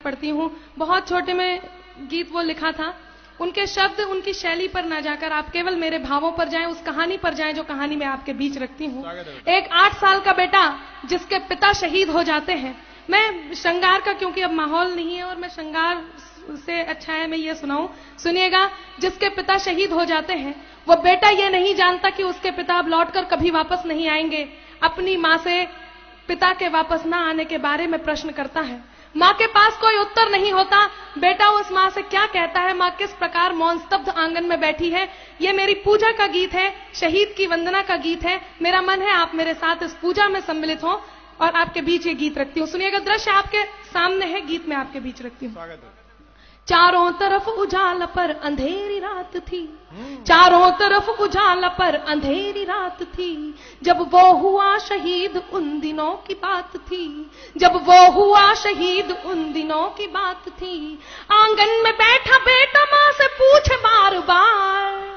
पढ़ती हूँ। बहुत छोटे में गीत वो लिखा था। उनके शब्द उनकी शैली पर ना जाकर आप केवल मेरे भावों पर जाएं, उस कहानी पर जाएं जो कहानी मैं आपके बीच रखती हूँ। एक 8 साल का बेटा जिसके पिता शहीद हो जाते हैं। मैं श्रृंगार का, क्योंकि अब माहौल नहीं है और मैं श्रृंगार से अच्छा है मैं ये सुनाऊं, सुनिएगा। जिसके पिता शहीद हो जाते हैं, वो बेटा ये नहीं जानता कि उसके पिता अब लौटकर कभी वापस नहीं आएंगे। अपनी माँ से पिता के वापस ना आने के बारे में प्रश्न करता है। माँ के पास कोई उत्तर नहीं होता। बेटा उस माँ से क्या कहता है, माँ किस प्रकार मौन स्तब्ध आंगन में बैठी है। ये मेरी पूजा का गीत है, शहीद की वंदना का गीत है। मेरा मन है आप मेरे साथ इस पूजा में सम्मिलित हो और आपके बीच ये गीत रखती हूँ। सुनिएगा, दृश्य आपके सामने है, गीत में आपके बीच रखती हूँ। चारों तरफ उजाला पर अंधेरी रात थी, चारों तरफ उजाला पर अंधेरी रात थी। जब वो हुआ शहीद उन दिनों की बात थी, जब वो हुआ शहीद उन दिनों की बात थी। आंगन में बैठा बेटा माँ से पूछे बार बार,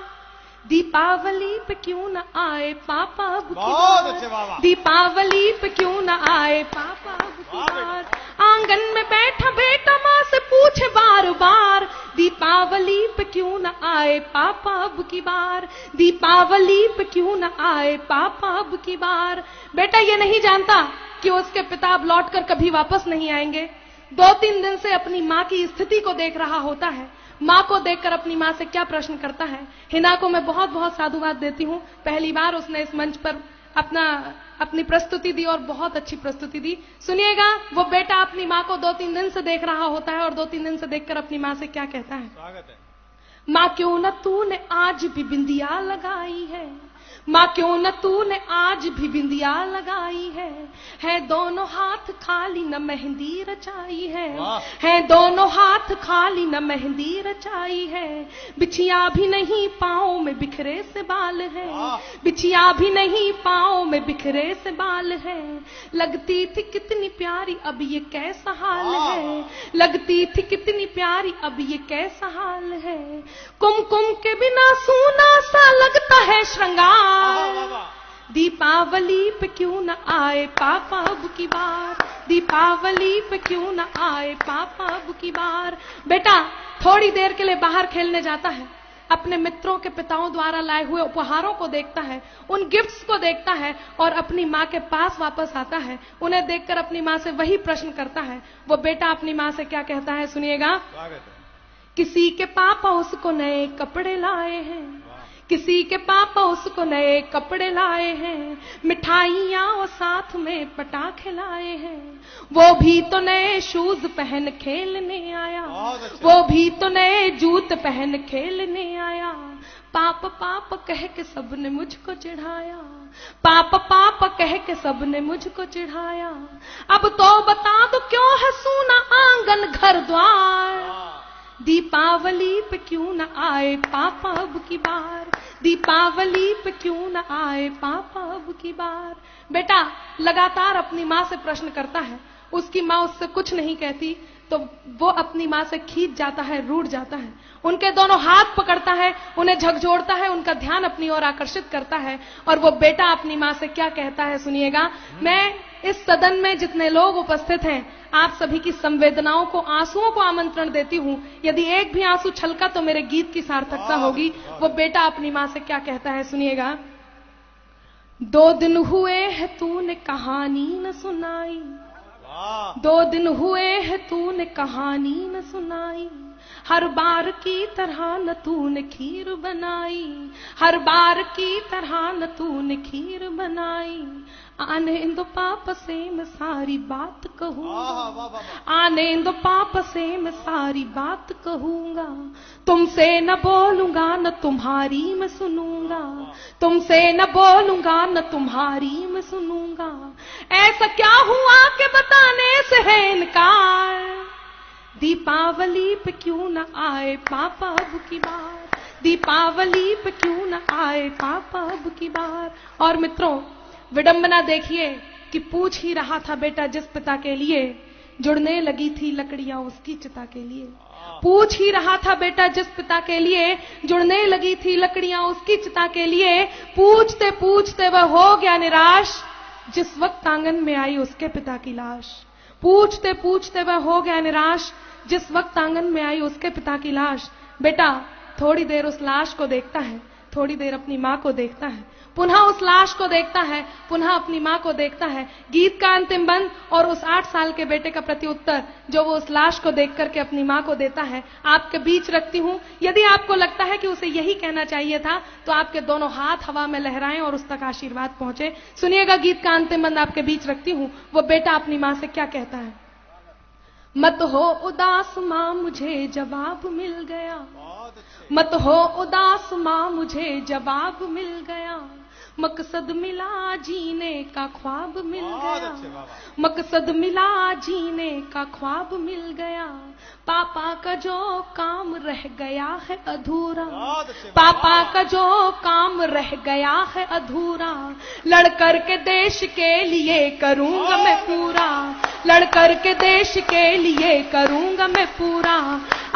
दीपावली पे क्यों न आए पापा अब की बार, दीपावली पे क्यों न आए पापा अब की बार। आंगन में बैठा बेटा माँ से पूछे बार बार, दीपावली पे क्यों न आए पापा अब की बार, दीपावली पे क्यों न आए पापा अब की बार। बेटा ये नहीं जानता कि उसके पिता अब लौटकर कभी वापस नहीं आएंगे। 2-3 दिन से अपनी माँ की स्थिति को देख रहा होता है। माँ को देखकर अपनी माँ से क्या प्रश्न करता है। हिना को मैं बहुत बहुत साधुवाद देती हूँ। पहली बार उसने इस मंच पर अपनी प्रस्तुति दी और बहुत अच्छी प्रस्तुति दी। सुनिएगा, वो बेटा अपनी माँ को 2-3 दिन से देख रहा होता है और 2-3 दिन से देखकर अपनी माँ से क्या कहता है। स्वागत है। माँ क्यों न तूने आज भी बिंदिया लगाई है, माँ क्यों न तूने आज भी बिंदिया लगाई है दोनों हाथ खाली न मेहंदी रचाई है दोनों हाथ खाली न मेहंदी रचाई है। बिछिया भी नहीं पाँव में बिखरे से बाल है, बिछिया भी नहीं पाँव में बिखरे से बाल है। लगती थी कितनी प्यारी अब ये कैसा हाल है, लगती थी कितनी प्यारी अब ये कैसा हाल है। कुमकुम के बिना सूना सा लगता है श्रृंगार, दीपावली पे क्यों न आए पापा अब की बार, दीपावली पे क्यों न आए पापा अब की बार। बेटा थोड़ी देर के लिए बाहर खेलने जाता है, अपने मित्रों के पिताओं द्वारा लाए हुए उपहारों को देखता है, उन गिफ्ट्स को देखता है और अपनी माँ के पास वापस आता है। उन्हें देखकर अपनी माँ से वही प्रश्न करता है। वो बेटा अपनी माँ से क्या कहता है, सुनिएगा। किसी के पापा उसको नए कपड़े लाए हैं, किसी के पापा उसको नए कपड़े लाए हैं, मिठाइयाँ और साथ में पटाखे लाए हैं। वो भी तो नए शूज पहन खेलने आया, वो भी तो नए जूत पहन खेलने आया। पाप पाप कह के सबने मुझको चिढ़ाया, पाप पाप कह के सबने मुझको चिढ़ाया। अब तो बता दो क्यों है सूना आंगन घर द्वार, दीपावली पे क्यों न आए पापा अब की बार, दीपावली पे क्यों न आए पापा अब की बार। बेटा लगातार अपनी माँ से प्रश्न करता है। उसकी माँ उससे कुछ नहीं कहती तो वो अपनी माँ से खींच जाता है, रूठ जाता है। उनके दोनों हाथ पकड़ता है, उन्हें झकझोरता है, उनका ध्यान अपनी ओर आकर्षित करता है। और वो बेटा अपनी माँ से क्या कहता है, सुनिएगा। मैं इस सदन में जितने लोग उपस्थित हैं, आप सभी की संवेदनाओं को, आंसुओं को आमंत्रण देती हूँ। यदि एक भी आंसू छलका तो मेरे गीत की सार्थकता होगी। वो बेटा अपनी माँ से क्या कहता है, सुनिएगा। 2 दिन हुए है तूने कहानी न सुनाई, 2 दिन हुए है तूने कहानी न सुनाई। हर बार की तरह न तूने खीर बनाई, हर बार की तरह न तूने खीर बनाई। आने दो पाप से मैं सारी बात कहूंगा, आने दो पाप से मैं सारी बात कहूंगा। तुमसे न बोलूंगा न तुम्हारी मैं सुनूंगा, तुमसे न बोलूंगा न तुम्हारी मैं सुनूंगा। ऐसा क्या हुआ कि बताने से है इनकार, दीपावली पे क्यों न आए पापा अब की बार, दीपावली पे क्यों न आए पापा अब की बार। और मित्रों विडंबना देखिए कि पूछ ही रहा था बेटा जिस पिता के लिए, जुड़ने लगी थी लकड़ियां उसकी चिता के लिए। पूछ ही रहा था बेटा जिस पिता के लिए, जुड़ने लगी थी लकड़ियां उसकी चिता के लिए। पूछते पूछते वह हो गया निराश, जिस वक्त आंगन में आई उसके पिता की लाश। पूछते पूछते वह हो गया निराश। जिस वक्त आंगन में आई उसके पिता की लाश। बेटा थोड़ी देर उस लाश को देखता है, थोड़ी देर अपनी मां को देखता है, पुनः उस लाश को देखता है, पुनः अपनी मां को देखता है। गीत का अंतिम बंद और उस 8 साल के बेटे का प्रत्युत्तर जो वो उस लाश को देख करके अपनी मां को देता है, आपके बीच रखती हूं। यदि आपको लगता है कि उसे यही कहना चाहिए था तो आपके दोनों हाथ हवा में लहराएं और उस तक आशीर्वाद पहुंचे। सुनिएगा, गीत का अंतिम बंद आपके बीच रखती हूं। वो बेटा अपनी मां से क्या कहता है। मत हो उदास मां मुझे जवाब मिल गया, मत हो उदास मां मुझे जवाब मिल गया, मकसद मिला जीने का ख्वाब मिल गया, मकसद मिला जीने का ख्वाब मिल गया। पापा का जो काम रह गया है अधूरा, पापा का जो काम रह गया है अधूरा, लड़कर के देश के लिए करूंगा मैं पूरा, लड़कर के देश के लिए करूंगा मैं पूरा।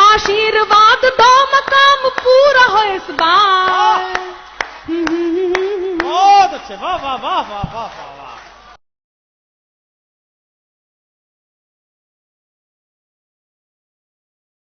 आशीर्वाद दो मकाम पूरा हो इस बार। बहुत अच्छे, वाह वाह वाह वाह वाह।